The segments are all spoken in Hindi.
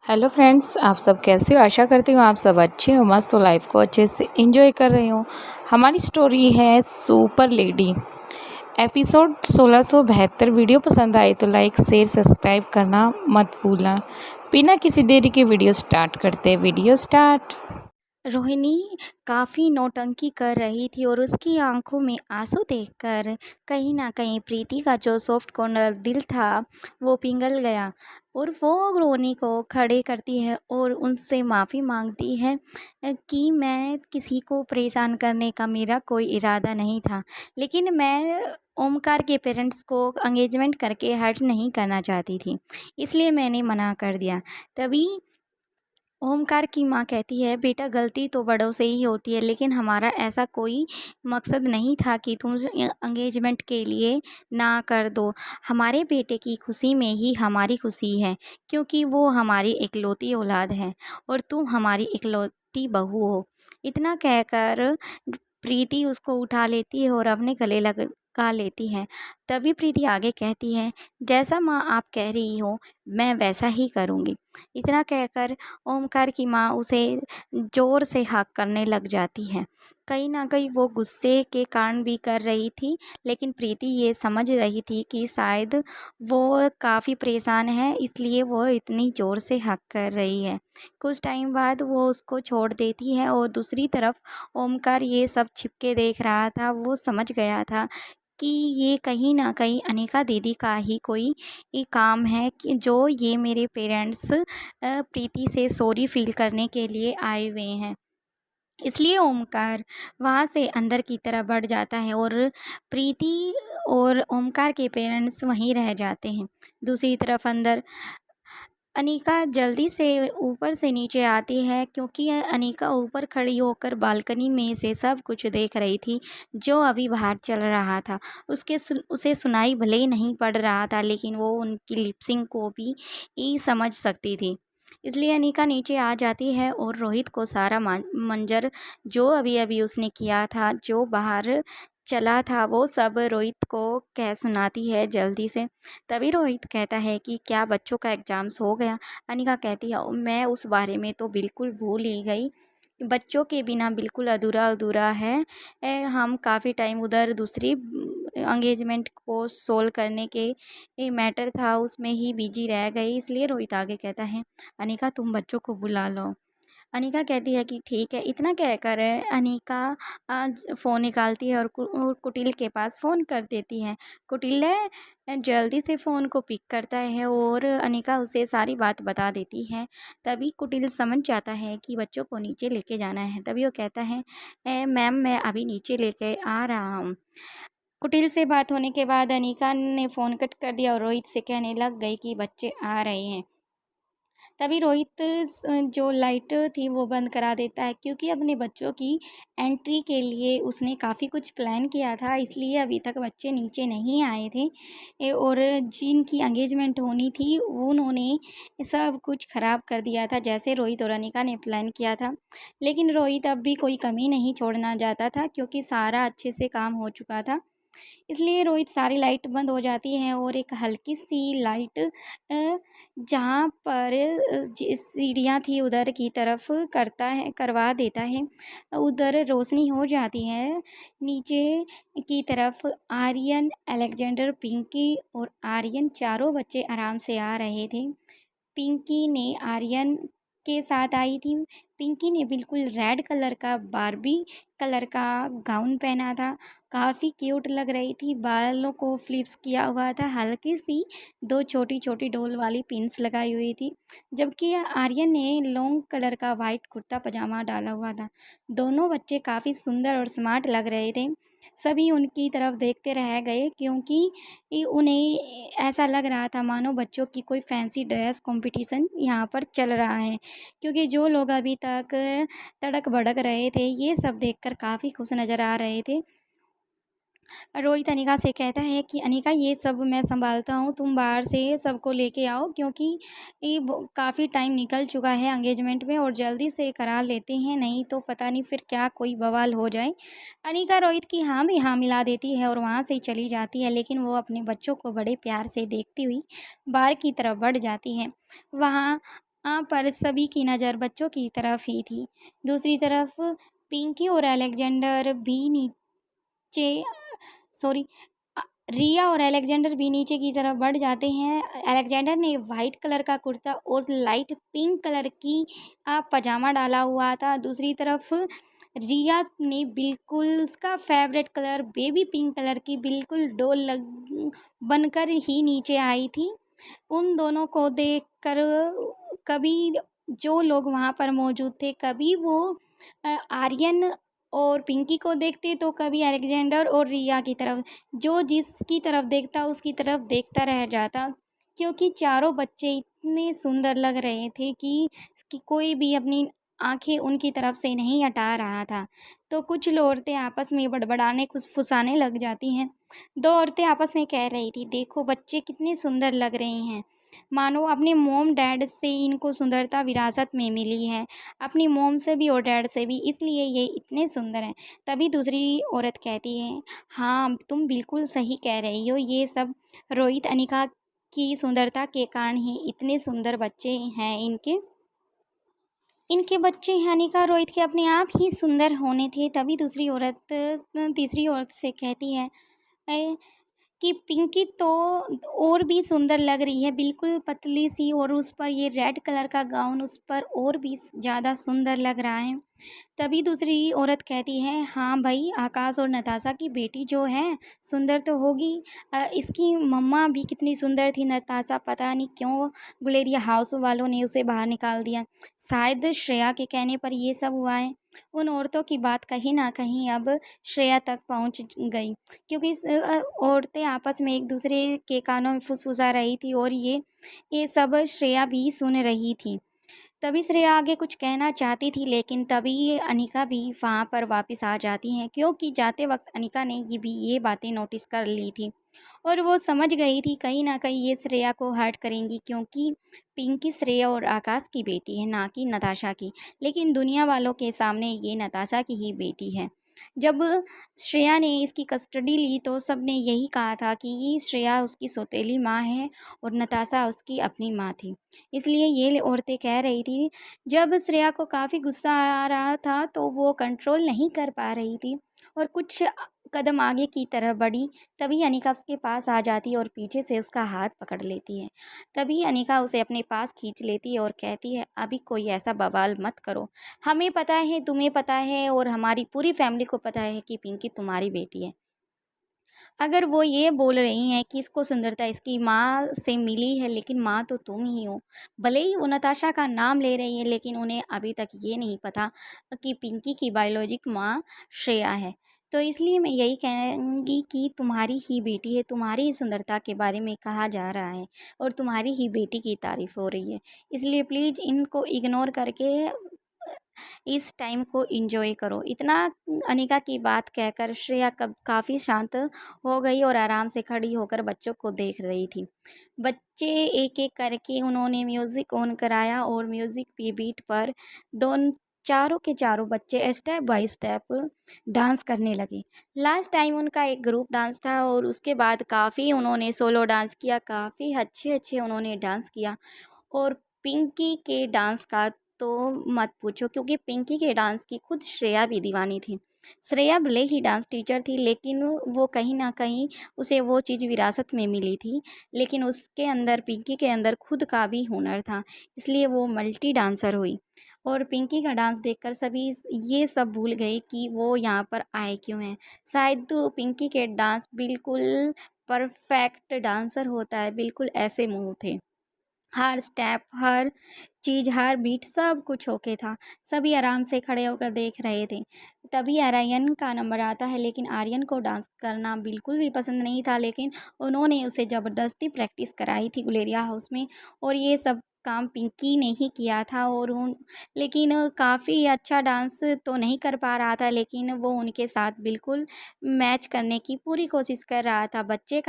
हेलो फ्रेंड्स, आप सब कैसे हो? आशा करती हूँ आप सब अच्छे हो, मस्त हो, लाइफ को अच्छे से एंजॉय कर रहे हो। हमारी स्टोरी है सुपर लेडी, एपिसोड 1672। वीडियो पसंद आए तो लाइक शेयर सब्सक्राइब करना मत भूलना। बिना किसी देरी के वीडियो स्टार्ट करते हैं। Video start. रोहिणी काफ़ी नौटंकी कर रही थी और उसकी आंखों में आंसू देखकर कहीं ना कहीं प्रीति का जो सॉफ्ट कॉर्नर दिल था वो पिघल गया। और वो रोहिणी को खड़े करती है और उनसे माफ़ी मांगती है कि मैं किसी को परेशान करने का मेरा कोई इरादा नहीं था, लेकिन मैं ओमकार के पेरेंट्स को एंगेजमेंट करके हर्ट नहीं करना चाहती थी, इसलिए मैंने मना कर दिया। तभी ओमकार की माँ कहती है, बेटा गलती तो बड़ों से ही होती है, लेकिन हमारा ऐसा कोई मकसद नहीं था कि तुम एंगेजमेंट के लिए ना कर दो। हमारे बेटे की खुशी में ही हमारी खुशी है, क्योंकि वो हमारी इकलौती औलाद है और तुम हमारी इकलौती बहू हो। इतना कहकर प्रीति उसको उठा लेती है और अपने गले लगा लेती है। तभी प्रीति आगे कहती है, जैसा माँ आप कह रही हो मैं वैसा ही करूँगी। इतना कहकर ओमकार की माँ उसे ज़ोर से हक करने लग जाती है। कहीं न कहीं वो गुस्से के कारण भी कर रही थी, लेकिन प्रीति ये समझ रही थी कि शायद वो काफ़ी परेशान है, इसलिए वो इतनी ज़ोर से हक कर रही है। कुछ टाइम बाद वो उसको छोड़ देती है और दूसरी तरफ ओमकार ये सब छिपके देख रहा था। वो समझ गया था कि ये कहीं न कहीं अनिका दीदी का ही कोई काम है, कि जो ये मेरे पेरेंट्स प्रीति से सॉरी फ़ील करने के लिए आए हुए हैं। इसलिए ओमकार वहाँ से अंदर की तरफ बढ़ जाता है और प्रीति और ओमकार के पेरेंट्स वहीं रह जाते हैं। दूसरी तरफ अंदर अनीका जल्दी से ऊपर से नीचे आती है, क्योंकि अनीका ऊपर खड़ी होकर बालकनी में से सब कुछ देख रही थी जो अभी बाहर चल रहा था। उसे सुनाई भले ही नहीं पड़ रहा था, लेकिन वो उनकी लिपसिंग को भी समझ सकती थी। इसलिए अनीका नीचे आ जाती है और रोहित को सारा मंजर जो अभी अभी उसने किया था, जो बाहर चला था, वो सब रोहित को कह सुनाती है जल्दी से। तभी रोहित कहता है कि क्या बच्चों का एग्ज़ाम्स हो गया? अनिका कहती है, मैं उस बारे में तो बिल्कुल भूल ही गई। बच्चों के बिना बिल्कुल अधूरा अधूरा है। हम काफ़ी टाइम उधर दूसरी एंगेजमेंट को सोल्व करने के मैटर था उसमें ही बिजी रह गई। इसलिए रोहित आगे कहता है, अनिका तुम बच्चों को बुला लो। अनिका कहती है कि ठीक है। इतना कहकर अनिका आज फ़ोन निकालती है और कुटिल के पास फ़ोन कर देती है। कुटिल जल्दी से फ़ोन को पिक करता है और अनिका उसे सारी बात बता देती है। तभी कुटिल समझ जाता है कि बच्चों को नीचे लेके जाना है। तभी वो कहता है, मैम मैं अभी नीचे लेके आ रहा हूँ। कुटिल से बात होने के बाद अनिका ने फ़ोन कट कर दिया और रोहित से कहने लग गई कि बच्चे आ रहे हैं। तभी रोहित जो लाइट थी वो बंद करा देता है, क्योंकि अपने बच्चों की एंट्री के लिए उसने काफ़ी कुछ प्लान किया था, इसलिए अभी तक बच्चे नीचे नहीं आए थे। और जिनकी एंगेजमेंट होनी थी उन्होंने सब कुछ ख़राब कर दिया था, जैसे रोहित और अनिका ने प्लान किया था। लेकिन रोहित अब भी कोई कमी नहीं छोड़ना चाहता था, क्योंकि सारा अच्छे से काम हो चुका था। इसलिए रोहित सारी लाइट बंद हो जाती है और एक हल्की सी लाइट जहाँ पर सीढ़ियाँ थी उधर की तरफ करवा देता है। उधर रोशनी हो जाती है। नीचे की तरफ आर्यन, अलेक्जेंडर, पिंकी और आर्यन चारों बच्चे आराम से आ रहे थे। पिंकी ने आर्यन के साथ आई थी। पिंकी ने बिल्कुल रेड कलर का बार्बी कलर का गाउन पहना था, काफ़ी क्यूट लग रही थी। बालों को फ्लिप्स किया हुआ था, हल्की सी दो छोटी छोटी डोल वाली पिन्स लगाई हुई थी। जबकि आर्यन ने लॉन्ग कलर का वाइट कुर्ता पजामा डाला हुआ था। दोनों बच्चे काफ़ी सुंदर और स्मार्ट लग रहे थे। सभी उनकी तरफ देखते रह गए, क्योंकि उन्हें ऐसा लग रहा था मानो बच्चों की कोई फैंसी ड्रेस कंपटीशन यहाँ पर चल रहा है। क्योंकि जो लोग अभी तक तड़क भड़क रहे थे, ये सब देखकर काफ़ी खुश नज़र आ रहे थे। रोहित अनिका से कहता है कि अनिका ये सब मैं संभालता हूँ, तुम बाहर से सबको लेके आओ, क्योंकि ये काफ़ी टाइम निकल चुका है एंगेजमेंट में और जल्दी से करा लेते हैं, नहीं तो पता नहीं फिर क्या कोई बवाल हो जाए। अनिका रोहित की हाँ भी हाँ मिला देती है और वहाँ से चली जाती है, लेकिन वो अपने बच्चों को बड़े प्यार से देखती हुई बाहर की तरफ बढ़ जाती है। वहाँ पर सभी की नज़र बच्चों की तरफ ही थी। दूसरी तरफ पिंकी और अलेक्जेंडर भी नीचे सॉरी अ, रिया और अलेक्जेंडर भी नीचे की तरफ बढ़ जाते हैं। अलेक्जेंडर ने वाइट कलर का कुर्ता और लाइट पिंक कलर की पजामा डाला हुआ था। दूसरी तरफ रिया ने बिल्कुल उसका favourite colour baby pink colour की बिल्कुल डोल लग बनकर ही नीचे आई थी। उन दोनों को देखकर कभी जो लोग वहाँ पर मौजूद थे, कभी वो आर्यन और पिंकी को देखते तो कभी अलेक्जेंडर और रिया की तरफ। जो जिसकी तरफ देखता उसकी तरफ देखता रह जाता, क्योंकि चारों बच्चे इतने सुंदर लग रहे थे कि कोई भी अपनी आंखें उनकी तरफ से नहीं हटा रहा था। तो कुछ औरतें आपस में बड़बड़ाने कुछ फुसाने लग जाती हैं। दो औरतें आपस में कह रही थी, देखो बच्चे कितने सुंदर लग रहे हैं, मानो अपने मोम डैड से इनको सुंदरता विरासत में मिली है, अपनी मोम से भी और डैड से भी, इसलिए ये इतने सुंदर हैं। तभी दूसरी औरत कहती है, हाँ तुम बिल्कुल सही कह रही हो, ये सब रोहित अनिका की सुंदरता के कारण ही इतने सुंदर बच्चे हैं इनके। इनके बच्चे अनिका रोहित के अपने आप ही सुंदर होने थे। तभी दूसरी औरत तीसरी औरत से कहती है कि पिंकी तो और भी सुंदर लग रही है, बिल्कुल पतली सी, और उस पर ये रेड कलर का गाउन उस पर और भी ज़्यादा सुंदर लग रहा है। तभी दूसरी औरत कहती है, हाँ भाई, आकाश और नताशा की बेटी जो है सुंदर तो होगी। इसकी मम्मा भी कितनी सुंदर थी नताशा, पता नहीं क्यों गुलेरिया हाउस वालों ने उसे बाहर निकाल दिया। शायद श्रेया के कहने पर ये सब हुआ है। उन औरतों की बात कहीं ना कहीं अब श्रेया तक पहुंच गई, क्योंकि औरतें आपस में एक दूसरे के कानों में फुसफुसा रही थी और ये सब श्रेया भी सुन रही थी। तभी श्रेया आगे कुछ कहना चाहती थी, लेकिन तभी अनिका भी वहाँ पर वापस आ जाती हैं, क्योंकि जाते वक्त अनिका ने ये बातें नोटिस कर ली थी और वो समझ गई थी कहीं ना कहीं ये श्रेया को हर्ट करेंगी, क्योंकि पिंकी श्रेया और आकाश की बेटी है, ना कि नताशा की। लेकिन दुनिया वालों के सामने ये नताशा की ही बेटी है। जब श्रेया ने इसकी कस्टडी ली तो सबने यही कहा था कि ये श्रेया उसकी सौतेली माँ है और नताशा उसकी अपनी माँ थी। इसलिए ये औरतें कह रही थी, जब श्रेया को काफ़ी गुस्सा आ रहा था तो वो कंट्रोल नहीं कर पा रही थी और कुछ कदम आगे की तरफ बढ़ी। तभी अनिका उसके पास आ जाती है और पीछे से उसका हाथ पकड़ लेती है। तभी अनिका उसे अपने पास खींच लेती है और कहती है, अभी कोई ऐसा बवाल मत करो, हमें पता है, तुम्हें पता है और हमारी पूरी फैमिली को पता है कि पिंकी तुम्हारी बेटी है। अगर वो ये बोल रही हैं कि इसको सुंदरता इसकी माँ से मिली है, लेकिन माँ तो तुम ही हो। भले ही वो नताशा का नाम ले रही है, लेकिन उन्हें अभी तक ये नहीं पता कि पिंकी की बायोलॉजिक माँ श्रेया है। तो इसलिए मैं यही कहूँगी कि तुम्हारी ही बेटी है, तुम्हारी ही सुंदरता के बारे में कहा जा रहा है और तुम्हारी ही बेटी की तारीफ़ हो रही है। इसलिए प्लीज़ इनको इग्नोर करके इस टाइम को एंजॉय करो। इतना अनिका की बात कहकर श्रेया कब काफ़ी शांत हो गई और आराम से खड़ी होकर बच्चों को देख रही थी। बच्चे एक एक करके उन्होंने म्यूज़िक ऑन कराया और म्यूज़िक की बीट पर दोन चारों के चारों बच्चे स्टेप बाय स्टेप डांस करने लगे। लास्ट टाइम उनका एक ग्रुप डांस था और उसके बाद काफ़ी उन्होंने सोलो डांस किया, काफ़ी अच्छे अच्छे उन्होंने डांस किया। और पिंकी के डांस का तो मत पूछो, क्योंकि पिंकी के डांस की खुद श्रेया भी दीवानी थी। श्रेया भले ही डांस टीचर थी, लेकिन वो कहीं ना कहीं उसे वो चीज़ विरासत में मिली थी, लेकिन उसके अंदर पिंकी के अंदर खुद का भी हुनर था, इसलिए वो मल्टी डांसर हुई। और पिंकी का डांस देखकर सभी ये सब भूल गए कि वो यहाँ पर आए क्यों हैं। शायद तो पिंकी के डांस बिल्कुल परफेक्ट डांसर होता है, बिल्कुल ऐसे मूव थे, हर स्टेप, हर चीज़, हर बीट सब कुछ ओके था। सभी आराम से खड़े होकर देख रहे थे। तभी आर्यन का नंबर आता है, लेकिन आर्यन को डांस करना बिल्कुल भी पसंद नहीं था, लेकिन उन्होंने उसे ज़बरदस्ती प्रैक्टिस कराई थी गुलेरिया हाउस में और ये सब काम पिंकी ने ही किया था। और उन लेकिन काफ़ी अच्छा डांस तो नहीं कर पा रहा था, लेकिन वो उनके साथ बिल्कुल मैच करने की पूरी कोशिश कर रहा था। बच्चों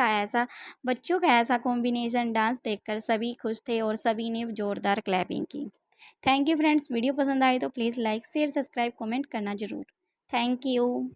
का ऐसा कॉम्बिनेशन डांस देखकर सभी खुश थे और सभी ने ज़ोरदार क्लैपिंग की। थैंक यू फ्रेंड्स, वीडियो पसंद आए तो please like share subscribe comment करना ज़रूर। Thank you.